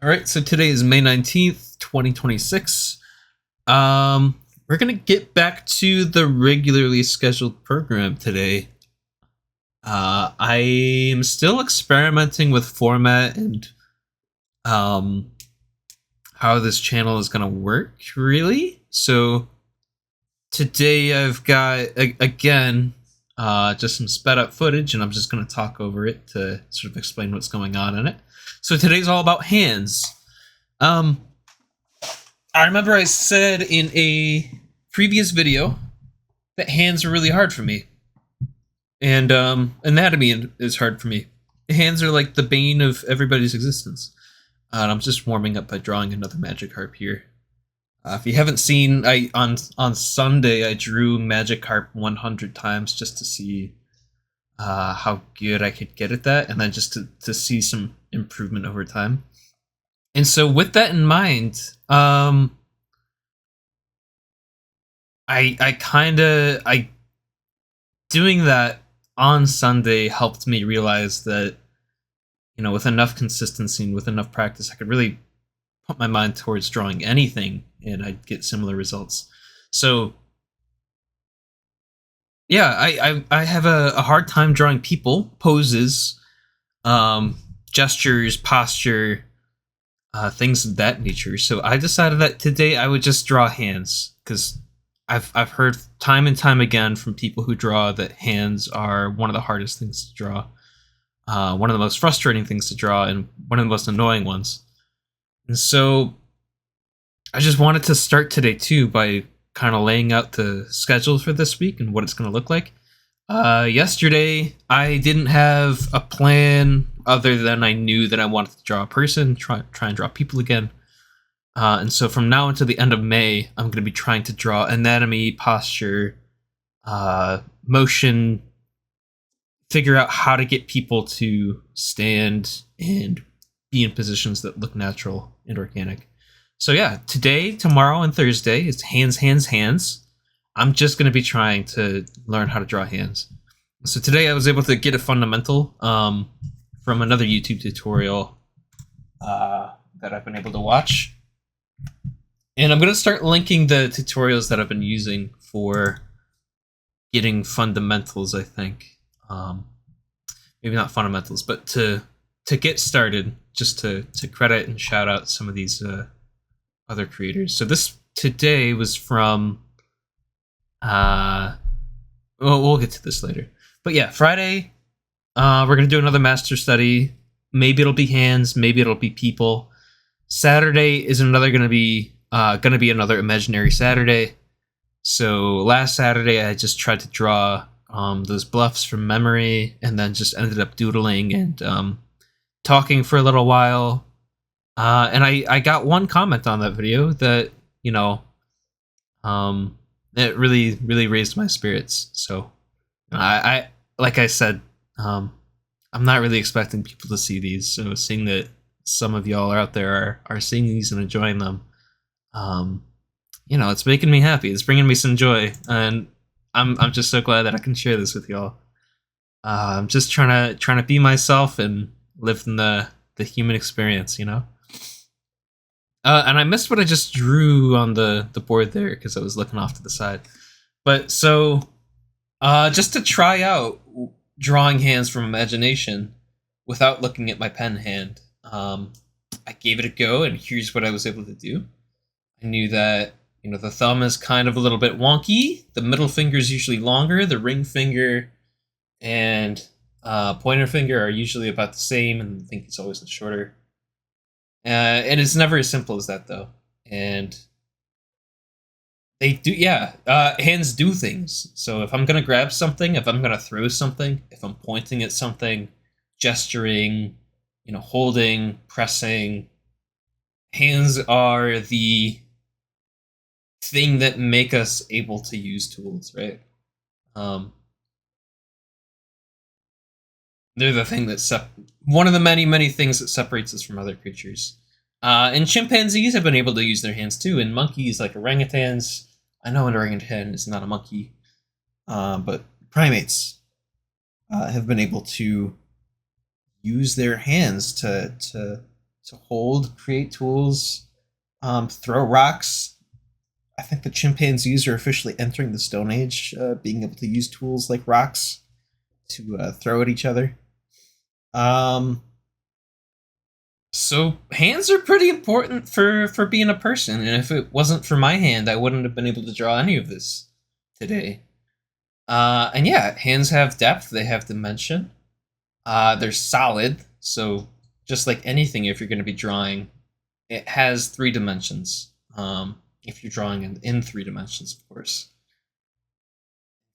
All right, so today is May 19th, 2026. We're going to get back to the regularly scheduled program today. I am still experimenting with format and um, how this channel is going to work, really. So today I've got, again, just some sped up footage, and I'm just going to talk over it to sort of explain what's going on in it. So today's all about hands. I remember I said in a previous video that hands are really hard for me. And anatomy is hard for me. Hands are like the bane of everybody's existence. And I'm just warming up by drawing another Magikarp here. If you haven't seen, on Sunday I drew Magikarp 100 times just to see how good I could get at that, and then just to see some improvement over time. And so with that in mind, I doing that on Sunday helped me realize that, you know, with enough consistency and with enough practice, I could really put my mind towards drawing anything and I'd get similar results. So yeah, I have a hard time drawing people, poses, gestures, posture, things of that nature. So I decided that today I would just draw hands, because I've heard time and time again from people who draw that hands are one of the hardest things to draw, one of the most frustrating things to draw, and one of the most annoying ones. And so I just wanted to start today too by kind of laying out the schedule for this week and what it's going to look like. Yesterday I didn't have a plan other than I knew that I wanted to draw a person, try and draw people again. And so from now until the end of May, I'm going to be trying to draw anatomy, posture, motion, figure out how to get people to stand and be in positions that look natural and organic. So yeah, today, tomorrow, and Thursday, it's hands, hands, hands. I'm just going to be trying to learn how to draw hands. So today I was able to get a fundamental from another YouTube tutorial that I've been able to watch. And I'm going to start linking the tutorials that I've been using for getting fundamentals, I think. Maybe not fundamentals, but to get started, just to credit and shout out some of these other creators. So this today was from... we'll get to this later. But yeah, Friday, we're going to do another master study. Maybe it'll be hands, maybe it'll be people. Saturday is going to be another imaginary Saturday. So last Saturday I just tried to draw those bluffs from memory, and then just ended up doodling and talking for a little while. And I got one comment on that video that, you know, it really raised my spirits. So I like I said, I'm not really expecting people to see these. So seeing that some of y'all out there are seeing these and enjoying them, you know, it's making me happy. It's bringing me some joy, and I'm just so glad that I can share this with y'all. I'm just trying to be myself and live in the human experience, you know. And I missed what I just drew on the board there because I was looking off to the side. But so, just to try out drawing hands from imagination without looking at my pen hand, I gave it a go, and here's what I was able to do. I knew that, you know, the thumb is kind of a little bit wonky. The middle finger is usually longer. The ring finger and pointer finger are usually about the same, and I think it's always the shorter. And it's never as simple as that, though. And they do, yeah, hands do things. So if I'm going to grab something, if I'm going to throw something, if I'm pointing at something, gesturing, you know, holding, pressing, hands are the thing that make us able to use tools, right? They're the thing that one of the many things that separates us from other creatures. And chimpanzees have been able to use their hands too, and monkeys like orangutans. I know an orangutan is not a monkey, but primates have been able to use their hands to to hold, create tools, throw rocks. I think the chimpanzees are officially entering the Stone Age, being able to use tools like rocks to throw at each other. Um, so hands are pretty important for being a person, and if it wasn't for my hand, I wouldn't have been able to draw any of this today. And yeah, hands have depth, they have dimension. They're solid, so just like anything, if you're going to be drawing, it has 3 dimensions. If you're drawing in 3 dimensions, of course.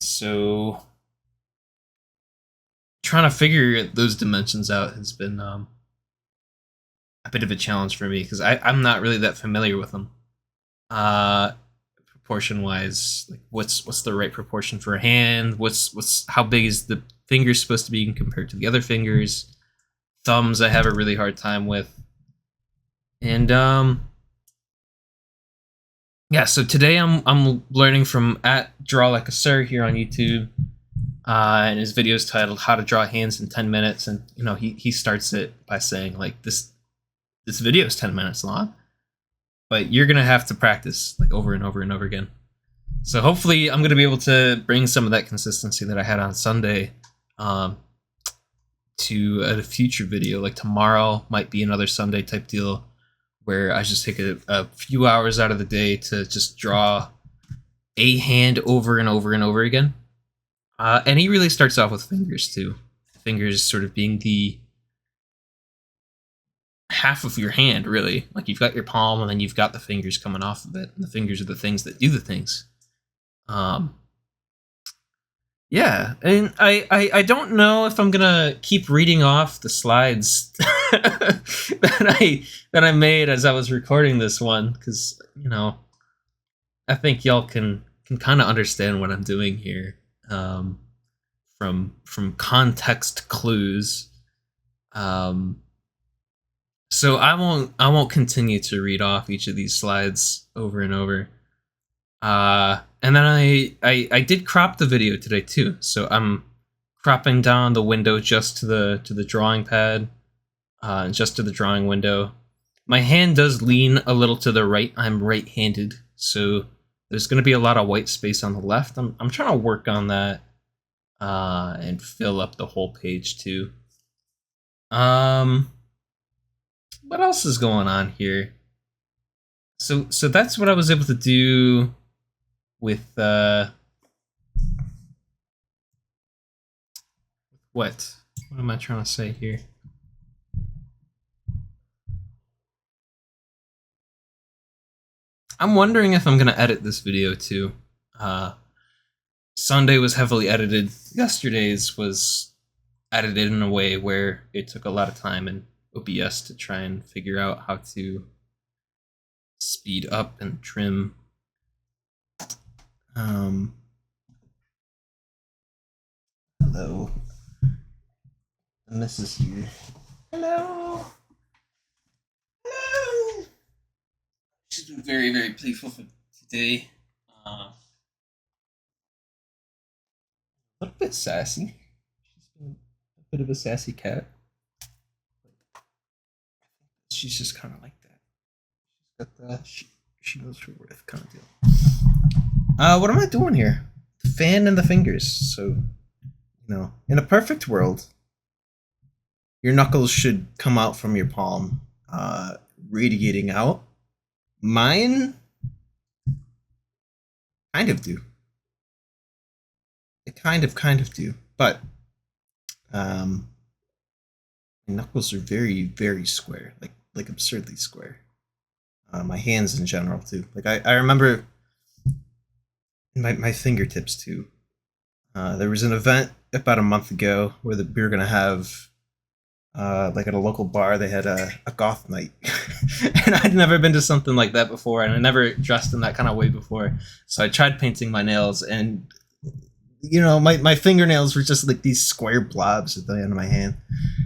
So trying to figure those dimensions out has been a bit of a challenge for me because I'm not really that familiar with them. Proportion wise, like what's the right proportion for a hand? What's how big is the finger supposed to be compared to the other fingers? Thumbs I have a really hard time with. And yeah, so today I'm learning from at Draw Like a Sir here on YouTube. And his video is titled "How to Draw Hands in 10 Minutes," and you know he starts it by saying like this video is 10 minutes long, but you're gonna have to practice like over and over and over again. So hopefully I'm gonna be able to bring some of that consistency that I had on Sunday to a future video. Like tomorrow might be another Sunday type deal where I just take a few hours out of the day to just draw a hand over and over and over again. And he really starts off with fingers too. Fingers sort of being the half of your hand, really. Like you've got your palm and then you've got the fingers coming off of it. And the fingers are the things that do the things. Yeah, and I don't know if I'm gonna keep reading off the slides that I made as I was recording this one, because you know I think y'all can kind of understand what I'm doing here. From context clues. So I won't continue to read off each of these slides over and over. And then I did crop the video today too. So I'm cropping down the window just to the drawing pad, just to the drawing window. My hand does lean a little to the right. I'm right-handed, so there's going to be a lot of white space on the left. I'm trying to work on that. And fill up the whole page too. What else is going on here? So that's what I was able to do with what am I trying to say here? I'm wondering if I'm gonna edit this video too. Sunday was heavily edited. Yesterday's was edited in a way where it took a lot of time in OBS to try and figure out how to speed up and trim. Hello. And this is here. Hello. Hello. She's been very, very playful for today. A little bit sassy. She's been a bit of a sassy cat. She's just kind of like that. She's got the she knows her worth kind of deal. What am I doing here? The fan and the fingers. So, you know, in a perfect world, your knuckles should come out from your palm, radiating out. Mine kind of do. They kind of do, but my knuckles are very, very square, like absurdly square. My hands in general too. Like I remember my fingertips too. There was an event about a month ago where we were gonna have like at a local bar they had a goth night, and I'd never been to something like that before, and I never dressed in that kind of way before. So I tried painting my nails, and you know my fingernails were just like these square blobs at the end of my hand.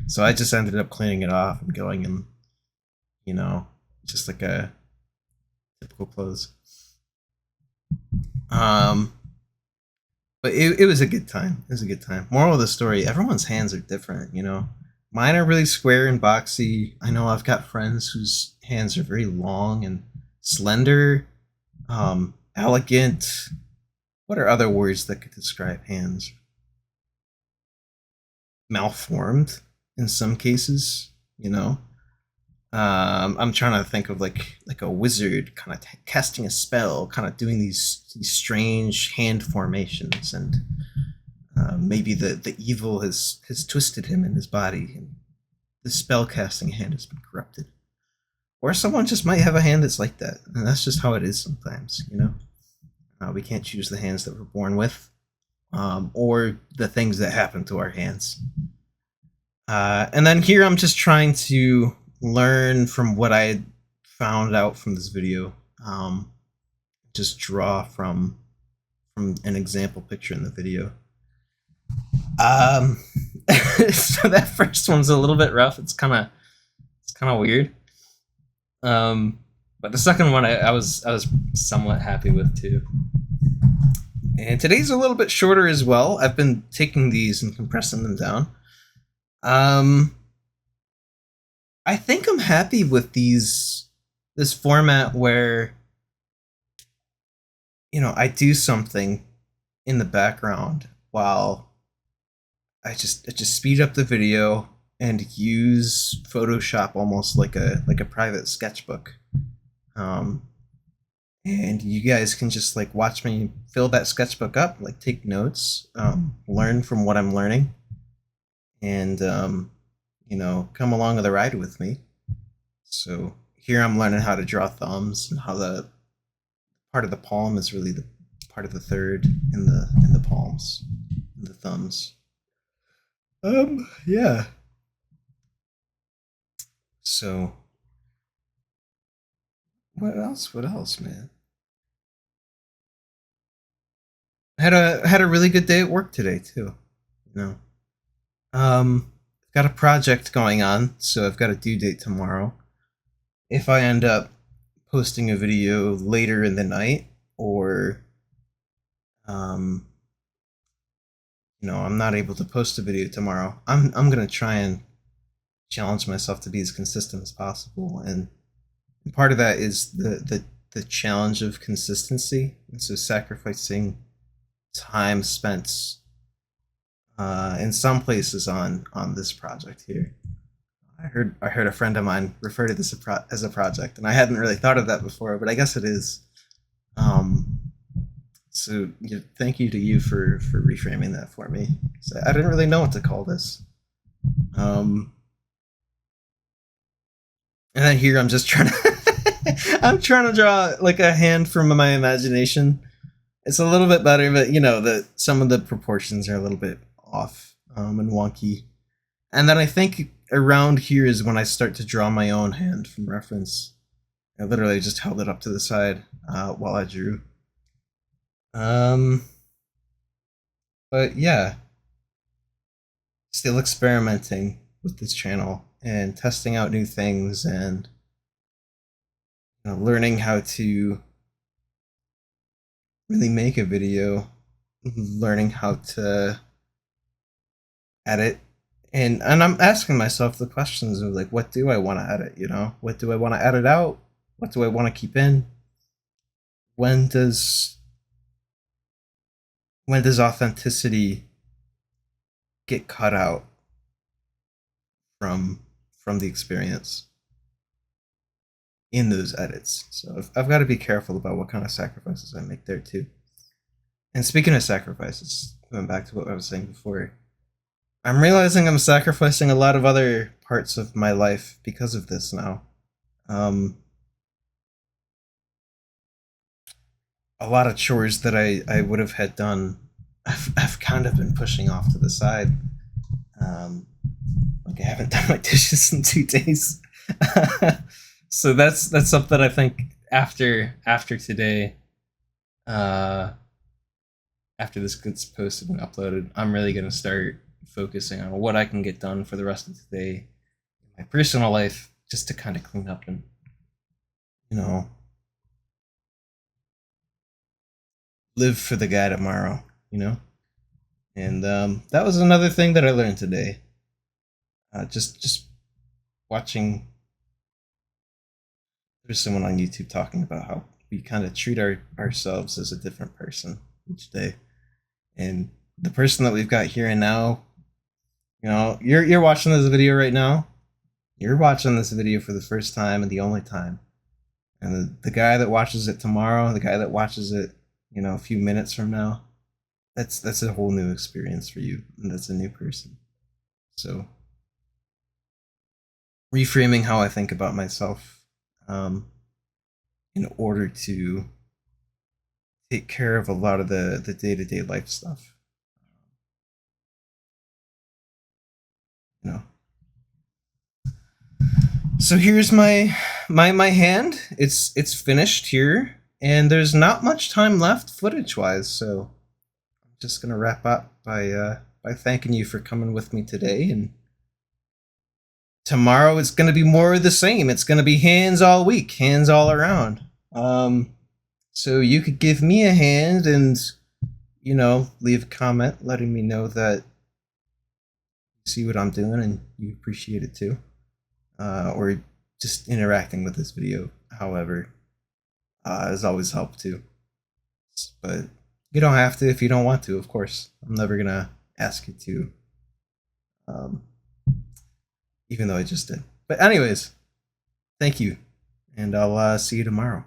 So I just ended up cleaning it off and going in, you know, just like a typical clothes. But it was a good time. It was a good time. Moral of the story: everyone's hands are different. You know, Mine are really square and boxy. I know I've got friends whose hands are very long and slender, elegant. What are other words that could describe hands? Malformed in some cases, you know. I'm trying to think of like a wizard kind of casting a spell, kind of doing these strange hand formations, and maybe the evil has twisted him in his body, and the spell casting hand has been corrupted. Or someone just might have a hand that's like that, and that's just how it is sometimes, you know. We can't choose the hands that we're born with, or the things that happen to our hands. And then here I'm just trying to learn from what I found out from this video. Just draw from an example picture in the video. Um, so that first one's a little bit rough. It's kind of weird. But the second one I was somewhat happy with too. And today's a little bit shorter as well. I've been taking these and compressing them down. I think I'm happy with this format where, you know, I do something in the background while I just speed up the video and use Photoshop almost like a private sketchbook. And you guys can just like watch me fill that sketchbook up, like take notes, learn from what I'm learning, and you know, come along with the ride with me. So here I'm learning how to draw thumbs and how the part of the palm is really the part of the third in the palms, in the thumbs. Yeah. So what else? What else, man? I had a really good day at work today too. You know, got a project going on, so I've got a due date tomorrow. If I end up posting a video later in the night, or you know, I'm not able to post a video tomorrow, I'm gonna try and challenge myself to be as consistent as possible, and part of that is the challenge of consistency, and so sacrificing time spent in some places on this project here. I heard a friend of mine refer to this as a project, and I hadn't really thought of that before, but I guess it is. Um, so thank you to you for reframing that for me. So I didn't really know what to call this. Um, and then here I'm just trying to I'm trying to draw like a hand from my imagination. It's a little bit better, but you know that some of the proportions are a little bit off and wonky. And then I think around here is when I start to draw my own hand from reference. I literally just held it up to the side while I drew. Um, but yeah, still experimenting with this channel and testing out new things, and you know, learning how to really make a video, learning how to edit, and I'm asking myself the questions of like, what do I want to edit? You know, what do I want to edit out? What do I want to keep in? When does authenticity get cut out from the experience in those edits? So I've got to be careful about what kind of sacrifices I make there too. And speaking of sacrifices, going back to what I was saying before, I'm realizing I'm sacrificing a lot of other parts of my life because of this now. A lot of chores that I would have had done, I've kind of been pushing off to the side. Like I haven't done my dishes in 2 days. So that's something I think after today, after this gets posted and uploaded, I'm really gonna start focusing on what I can get done for the rest of the day, my personal life, just to kind of clean up and, you know, live for the guy tomorrow, you know? And that was another thing that I learned today. Just watching. There's someone on YouTube talking about how we kind of treat ourselves as a different person each day, and the person that we've got here and now, you're watching this video right now. You're watching this video for the first time and the only time, and the guy that watches it tomorrow, the guy that watches it, a few minutes from now, that's a whole new experience for you, and that's a new person. So reframing how I think about myself, in order to take care of a lot of the day-to-day life stuff. You know. So here's my hand. It's finished here, and there's not much time left footage-wise, so I'm just gonna wrap up by thanking you for coming with me today, and tomorrow it's gonna be more of the same. It's gonna be hands all week, hands all around. So you could give me a hand and, leave a comment letting me know that you see what I'm doing and you appreciate it too. Or just interacting with this video, however, has always helped too. But you don't have to if you don't want to, of course. I'm never gonna ask you to, um, even though I just did. But anyways, thank you, and I'll see you tomorrow.